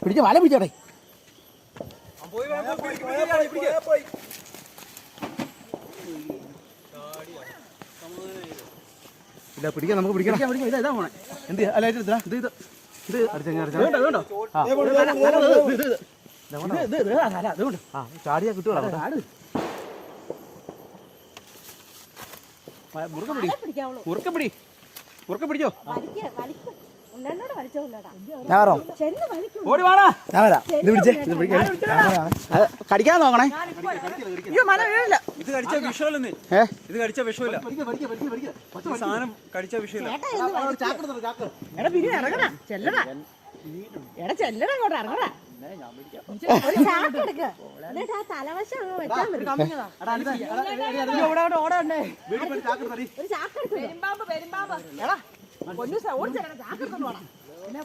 പിടിച്ച വല പിടിച്ചോടെ. ഇല്ല പിടിക്കാം, നമുക്ക് പിടിക്കാം. ഇതാ പോണേ. എന്ത് അല്ല ഇത് ചാടിയാ കിട്ടുവാ. മുറുക്ക പിടിച്ചോ. ഓടി വാടാ. കടിക്കാൻ നോക്കണേ. ഇത് കടിച്ച വിഷമല്ലേ? ഇത് കടിച്ച വിഷമില്ല. സാധനം കടിച്ച വിഷയമില്ല. പെരുമ്പാമ്പ്